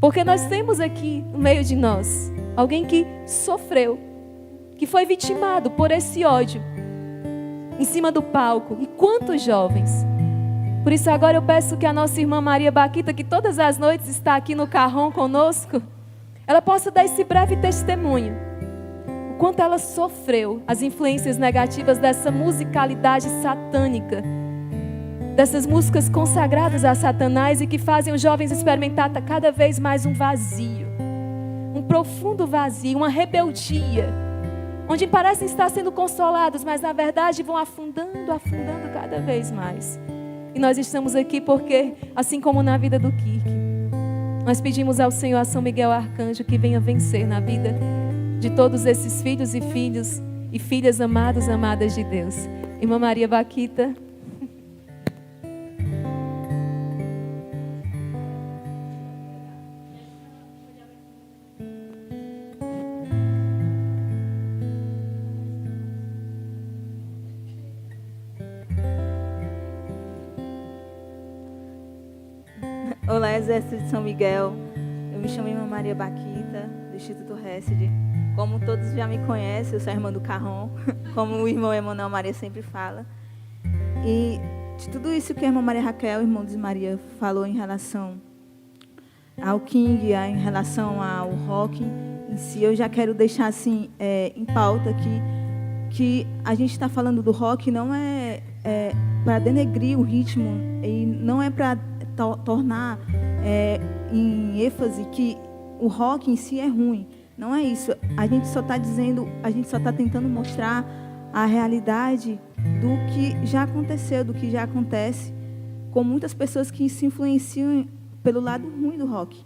Porque nós temos aqui no meio de nós alguém que sofreu, que foi vitimado por esse ódio em cima do palco. E quantos jovens? Por isso agora eu peço que a nossa irmã Maria Baquita, que todas as noites está aqui no carrão conosco, ela possa dar esse breve testemunho. O quanto ela sofreu as influências negativas dessa musicalidade satânica, dessas músicas consagradas a Satanás e que fazem os jovens experimentar cada vez mais um vazio, um profundo vazio, uma rebeldia, onde parecem estar sendo consolados, mas na verdade vão afundando, afundando cada vez mais. E nós estamos aqui porque, assim como na vida do Kirk, nós pedimos ao Senhor, a São Miguel Arcanjo, que venha vencer na vida de todos esses filhos e filhas amados, amadas de Deus. Irmã Maria Baquita. Olá, Exército de São Miguel. Eu me chamo Irmã Maria Baquita, do Instituto Hesed. Como todos já me conhecem, eu sou a irmã do Carrão, como o irmão Emanuel Maria sempre fala. E de tudo isso que a irmã Maria Raquel, o irmão de Maria, falou em relação ao King, em relação ao rock em si, eu já quero deixar assim em pauta aqui que a gente está falando do rock não é para denegrir o ritmo e não é para tornar em ênfase que o rock em si é ruim. Não é isso. A gente só está dizendo, a gente só está tentando mostrar a realidade do que já aconteceu, do que já acontece com muitas pessoas que se influenciam pelo lado ruim do rock.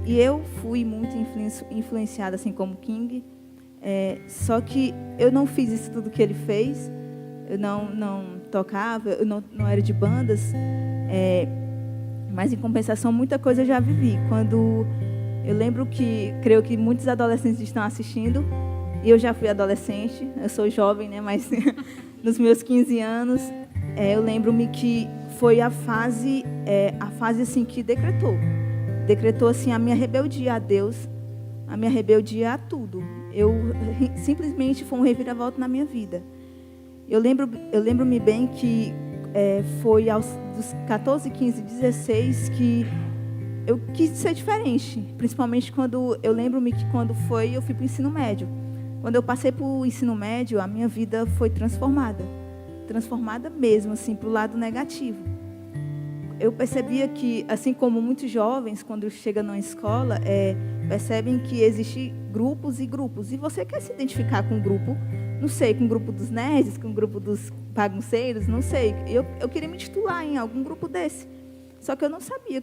E eu fui muito influenciada, assim como King. Só que eu não fiz isso tudo que ele fez. Eu não tocava, eu não era de bandas. Mas, em compensação, muita coisa eu já vivi. Quando eu lembro que, creio que muitos adolescentes estão assistindo, e eu já fui adolescente, eu sou jovem, né? Mas nos meus 15 anos, eu lembro-me que foi a fase assim, que decretou assim, a minha rebeldia a Deus, a minha rebeldia a tudo. Simplesmente foi um reviravolta na minha vida. Eu lembro-me bem que foi dos 14, 15, 16 que eu quis ser diferente, principalmente quando eu lembro-me que quando eu fui para o ensino médio. Quando eu passei para o ensino médio, a minha vida foi transformada mesmo, assim, para o lado negativo. Eu percebia que, assim como muitos jovens, quando chegam na escola, percebem que existem grupos e grupos, e você quer se identificar com um grupo, não sei, com o grupo dos nerds, com o grupo dos bagunceiros, não sei. Eu queria me titular em algum grupo desse. Só que eu não sabia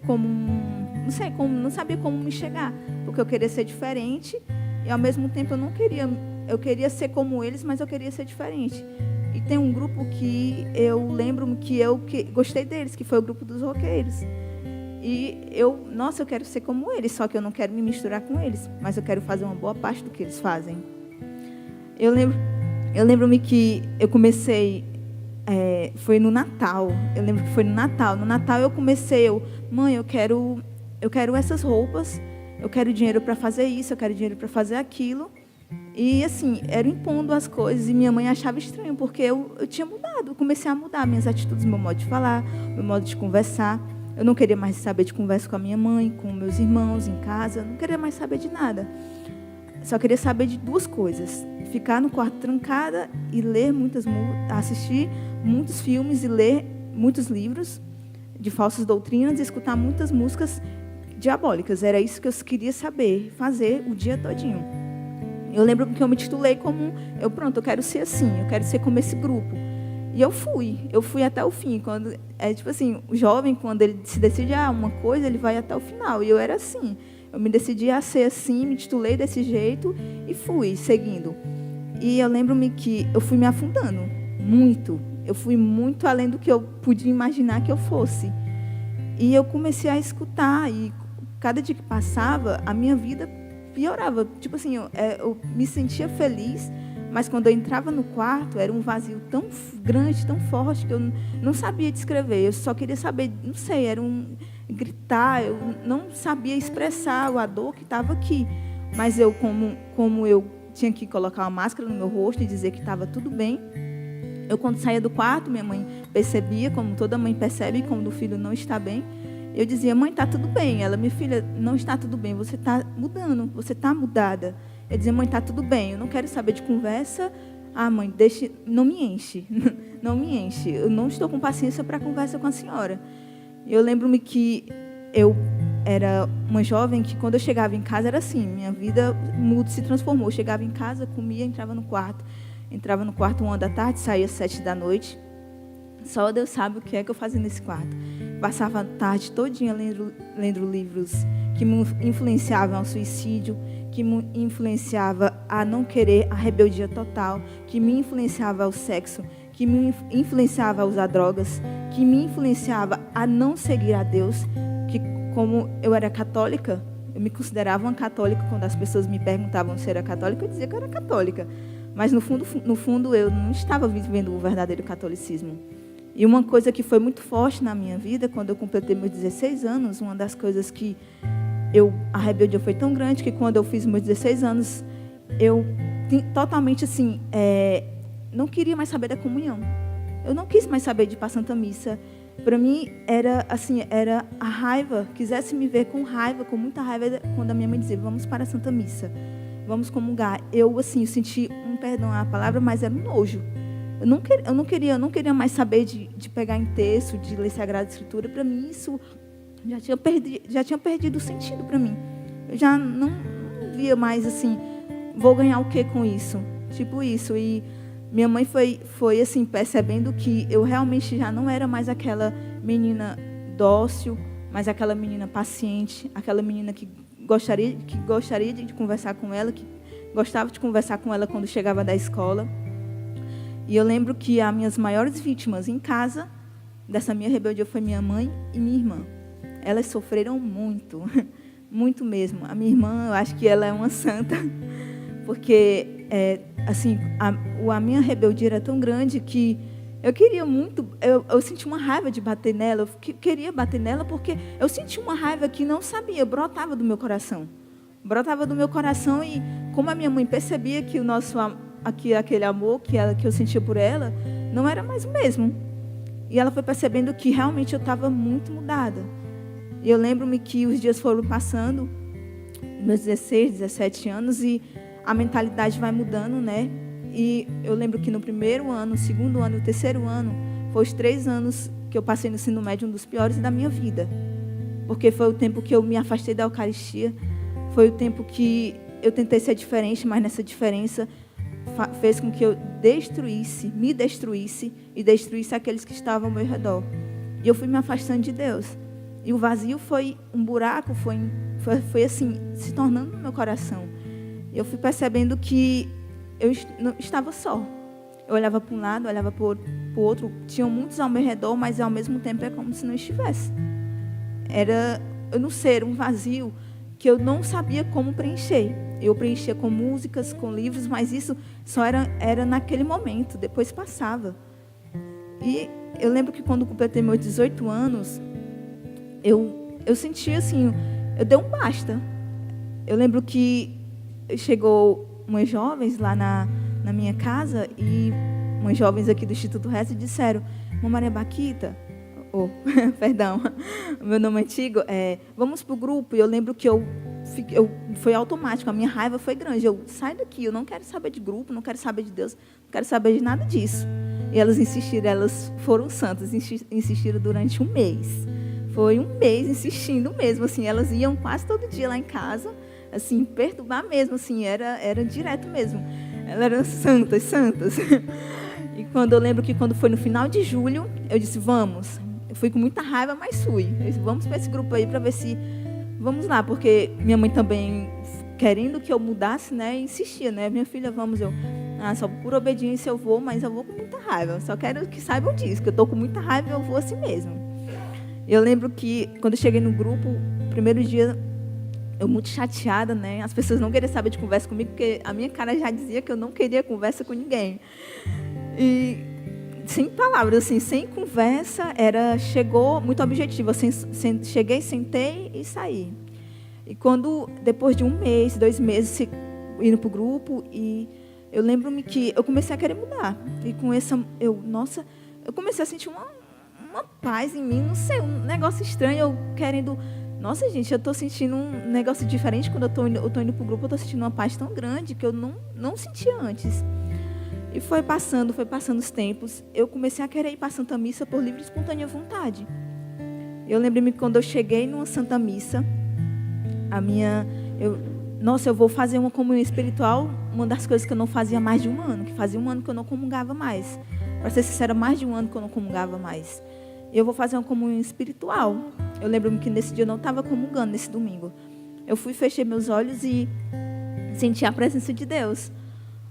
não sabia como me chegar, porque eu queria ser diferente e ao mesmo tempo eu queria ser como eles, mas eu queria ser diferente. E tem um grupo que eu lembro que gostei deles, que foi o grupo dos roqueiros. E eu quero ser como eles, só que eu não quero me misturar com eles, mas eu quero fazer uma boa parte do que eles fazem. Eu lembro-me que eu comecei, foi no Natal. Eu lembro que foi no Natal. No Natal eu comecei, mãe, eu quero essas roupas, eu quero dinheiro para fazer isso, eu quero dinheiro para fazer aquilo. E assim, era impondo as coisas e minha mãe achava estranho, porque eu tinha mudado, eu comecei a mudar minhas atitudes, meu modo de falar, meu modo de conversar. Eu não queria mais saber de conversa com a minha mãe, com meus irmãos em casa, eu não queria mais saber de nada. Só queria saber de duas coisas: ficar no quarto trancada e assistir muitos filmes e ler muitos livros de falsas doutrinas e escutar muitas músicas diabólicas. Era isso que eu queria saber, fazer o dia todinho. Eu lembro que eu me titulei como, eu quero ser assim, eu quero ser como esse grupo. E eu fui até o fim. Quando, tipo assim, o jovem, quando ele se decide uma coisa, ele vai até o final. E eu era assim. Eu me decidi a ser assim, me titulei desse jeito e fui seguindo. E eu lembro-me que eu fui me afundando muito. Eu fui muito além do que eu podia imaginar que eu fosse. E eu comecei a escutar. E cada dia que passava, a minha vida piorava. Tipo assim, eu me sentia feliz, mas quando eu entrava no quarto, era um vazio tão grande, tão forte, que eu não sabia descrever. Eu só queria saber, não sei, gritar, eu não sabia expressar a dor que estava aqui. Mas eu, como eu tinha que colocar uma máscara no meu rosto e dizer que estava tudo bem, eu, quando saía do quarto, minha mãe percebia, como toda mãe percebe, quando o filho não está bem. Eu dizia: mãe, está tudo bem. Ela: minha filha, não está tudo bem, você está mudando, você está mudada. Eu dizia: mãe, está tudo bem, eu não quero saber de conversa. Ah, mãe, deixe, não me enche, não me enche. Eu não estou com paciência para conversa com a senhora. Eu lembro-me que eu era uma jovem que, quando eu chegava em casa, era assim, minha vida se transformou. Eu chegava em casa, comia, entrava no quarto. Entrava no quarto 1h da tarde, saía às 7 da noite. Só Deus sabe o que é que eu fazia nesse quarto. Passava a tarde todinha lendo livros que me influenciavam ao suicídio, que me influenciava a não querer, a rebeldia total, que me influenciava ao sexo, que me influenciava a usar drogas, que me influenciava a não seguir a Deus, que, como eu era católica, eu me considerava uma católica. Quando as pessoas me perguntavam se era católica, eu dizia que eu era católica. Mas, no fundo, eu não estava vivendo o verdadeiro catolicismo. E uma coisa que foi muito forte na minha vida, quando eu completei meus 16 anos, uma das coisas que a rebeldia foi tão grande que, quando eu fiz meus 16 anos, eu totalmente assim, não queria mais saber da comunhão. Eu não quis mais saber de ir para a Santa Missa. Para mim, era a raiva. Quisesse me ver com raiva, com muita raiva, quando a minha mãe dizia: vamos para a Santa Missa, vamos comungar. Eu senti perdão a palavra, mas era um nojo. Eu não queria mais saber de pegar em texto, de ler Sagrada Escritura. Para mim, isso já tinha perdido o sentido para mim. Eu já não via mais assim, vou ganhar o que com isso? Tipo isso. E minha mãe foi assim, percebendo que eu realmente já não era mais aquela menina dócil, mas aquela menina paciente, aquela menina que gostaria de conversar com ela, que gostava de conversar com ela quando chegava da escola. E eu lembro que as minhas maiores vítimas em casa dessa minha rebeldia foi minha mãe e minha irmã. Elas sofreram muito, muito mesmo. A minha irmã, eu acho que ela é uma santa, porque a minha rebeldia era tão grande que eu queria muito, eu sentia uma raiva de bater nela, eu queria bater nela porque eu sentia uma raiva que não sabia, brotava do meu coração. Brotava do meu coração, e como a minha mãe percebia que aquele amor que eu sentia por ela não era mais o mesmo. E ela foi percebendo que realmente eu estava muito mudada. E eu lembro-me que os dias foram passando, meus 16, 17 anos, e a mentalidade vai mudando, né? E eu lembro que no primeiro ano, no segundo ano e no terceiro ano, foi os 3 anos que eu passei no ensino médio, um dos piores da minha vida. Porque foi o tempo que eu me afastei da Eucaristia, foi o tempo que eu tentei ser diferente, mas nessa diferença fez com que eu me destruísse e destruísse aqueles que estavam ao meu redor. E eu fui me afastando de Deus. E o vazio foi um buraco, foi assim, se tornando no meu coração. Eu fui percebendo que eu não estava só. Eu olhava para um lado, olhava para o outro. Tinham muitos ao meu redor, mas ao mesmo tempo é como se não estivesse. Eu não sei, era um vazio que eu não sabia como preencher. Eu preenchia com músicas, com livros, mas isso só era naquele momento, depois passava. E eu lembro que, quando completei meus 18 anos, eu senti assim, eu dei um basta. Eu lembro que chegou umas jovens lá na minha casa, e umas jovens aqui do Instituto Resta disseram: Irmã Maria Baquita, perdão, meu nome antigo, vamos para o grupo. E eu lembro que foi automático, a minha raiva foi grande. Eu saio daqui, eu não quero saber de grupo, não quero saber de Deus, não quero saber de nada disso. E elas insistiram, elas foram santas, insistiram durante 1 mês. Foi 1 mês insistindo mesmo, assim, elas iam quase todo dia lá em casa, assim, perturbar mesmo, assim, era direto mesmo. Elas eram santas. E eu lembro que, quando foi no final de julho, eu disse: vamos. Eu fui com muita raiva, mas fui. Eu disse: vamos para esse grupo aí para ver se... Vamos lá, porque minha mãe também, querendo que eu mudasse, né, insistia, né? Minha filha, vamos. Só por obediência eu vou, mas eu vou com muita raiva. Só quero que saibam disso, que eu estou com muita raiva e eu vou assim mesmo. Eu lembro que, quando eu cheguei no grupo, primeiro dia, eu muito chateada, né? As pessoas não queriam saber de conversa comigo, porque a minha cara já dizia que eu não queria conversa com ninguém. E sem palavras, assim, sem conversa, chegou muito objetivo. Assim, cheguei, sentei e saí. E quando, depois de 1 mês, 2 meses, indo para o grupo, e eu lembro-me que eu comecei a querer mudar. E com essa, eu comecei a sentir uma paz em mim, não sei, um negócio estranho, eu querendo... Nossa, gente, eu estou sentindo um negócio diferente quando eu estou indo para o grupo, eu estou sentindo uma paz tão grande que eu não sentia antes. E foi passando os tempos, eu comecei a querer ir para a Santa Missa por livre e espontânea vontade. Eu lembro-me que quando eu cheguei numa Santa Missa, eu vou fazer uma comunhão espiritual, uma das coisas que eu não fazia há mais de 1 ano, que fazia 1 ano que eu não comungava mais. Para ser sincera, mais de 1 ano que eu não comungava mais. Eu vou fazer uma comunhão espiritual. Eu lembro-me que nesse dia eu não estava comungando, nesse domingo. Eu fui, fechei meus olhos e senti a presença de Deus.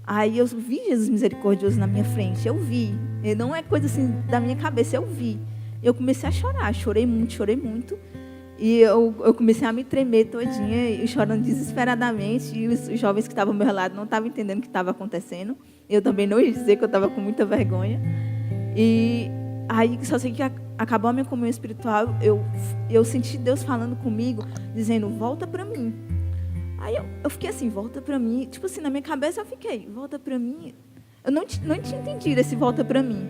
Aí eu vi Jesus misericordioso na minha frente, eu vi. E não é coisa assim da minha cabeça, eu vi. Eu comecei a chorar, chorei muito. E eu comecei a me tremer todinha, e chorando desesperadamente. E os jovens que estavam ao meu lado não estavam entendendo o que estava acontecendo. Eu também não ia dizer que eu estava com muita vergonha. E aí, só sei que acabou a minha comunhão espiritual, eu senti Deus falando comigo, dizendo, volta para mim. Aí eu fiquei assim, volta para mim. Tipo assim, na minha cabeça eu fiquei, volta para mim. Eu não tinha entendido esse volta para mim.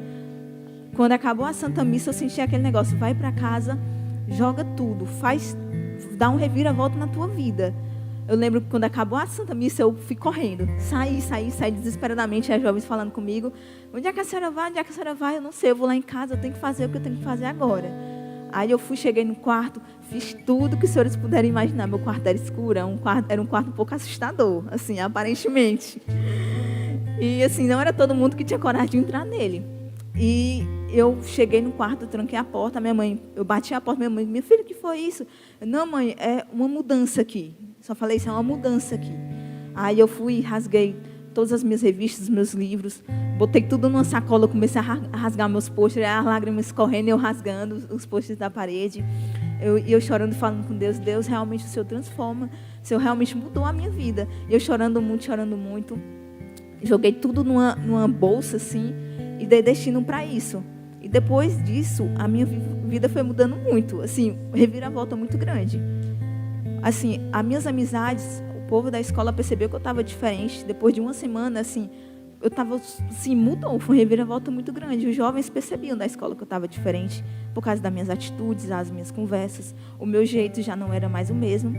Quando acabou a Santa Missa, eu senti aquele negócio, vai para casa, joga tudo, dá um reviravolta na tua vida. Eu lembro que quando acabou a Santa Missa, eu fui correndo. Saí desesperadamente, as jovens falando comigo. Onde é que a senhora vai? Onde é que a senhora vai? Eu não sei, eu vou lá em casa, eu tenho que fazer o que eu tenho que fazer agora. Aí eu cheguei no quarto, fiz tudo que os senhores puderem imaginar. Meu quarto era escuro, era um quarto um pouco assustador, assim, aparentemente. E assim, não era todo mundo que tinha coragem de entrar nele. E eu cheguei no quarto, tranquei a porta, eu bati a porta, minha filha, o que foi isso? Não, mãe, é uma mudança aqui. Só falei, isso é uma mudança aqui. Aí eu fui, rasguei todas as minhas revistas, meus livros, botei tudo numa sacola, comecei a rasgar meus pôsteres, as lágrimas correndo, eu rasgando os pôsteres da parede. Eu chorando, falando com Deus, Deus, realmente o Senhor transforma, o Senhor realmente mudou a minha vida. Eu chorando muito. Joguei tudo numa bolsa, assim, e dei destino para isso. E depois disso, a minha vida foi mudando muito, assim, reviravolta muito grande. Assim, as minhas amizades, o povo da escola percebeu que eu estava diferente. Depois de 1 semana, assim, eu estava, assim, mudou, foi uma reviravolta muito grande. Os jovens percebiam da escola que eu estava diferente, por causa das minhas atitudes, as minhas conversas. O meu jeito já não era mais o mesmo.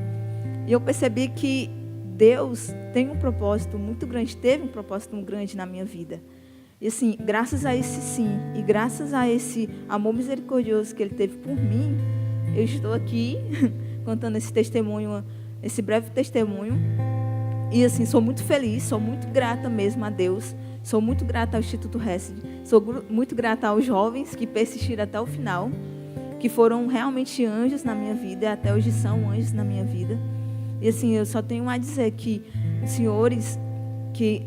E eu percebi que Deus tem um propósito muito grande, teve um propósito muito grande na minha vida. E assim, graças a esse sim, e graças a esse amor misericordioso que Ele teve por mim, eu estou aqui contando esse testemunho, esse breve testemunho. E assim, sou muito feliz, sou muito grata mesmo a Deus, sou muito grata ao Instituto Hesed, sou muito grata aos jovens que persistiram até o final, que foram realmente anjos na minha vida, e até hoje são anjos na minha vida. E assim, eu só tenho a dizer que os senhores que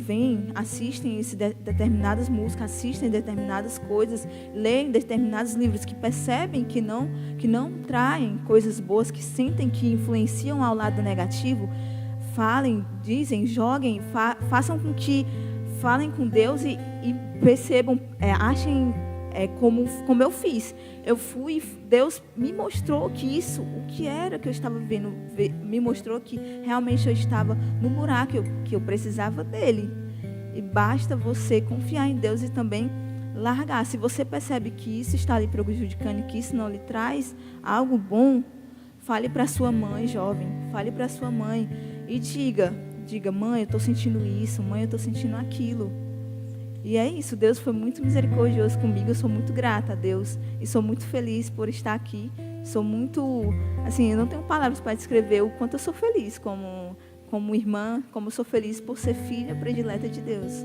vêm, assistem determinadas músicas, assistem determinadas coisas, leem determinados livros, que percebem que não traem coisas boas, que sentem que influenciam ao lado negativo, falem, dizem, joguem, façam com que falem com Deus e percebam, achem como eu fiz. Eu fui, Deus me mostrou que isso, o que era que eu estava vivendo, me mostrou que realmente eu estava no buraco, que eu precisava dele. E basta você confiar em Deus e também largar. Se você percebe que isso está lhe prejudicando, que isso não lhe traz algo bom, fale para sua mãe, jovem, fale para sua mãe e diga, mãe, eu estou sentindo isso, mãe, eu estou sentindo aquilo. E é isso, Deus foi muito misericordioso comigo, eu sou muito grata a Deus e sou muito feliz por estar aqui. Sou muito, assim, eu não tenho palavras para descrever o quanto eu sou feliz como irmã, como eu sou feliz por ser filha predileta de Deus.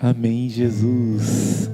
Amém, Jesus.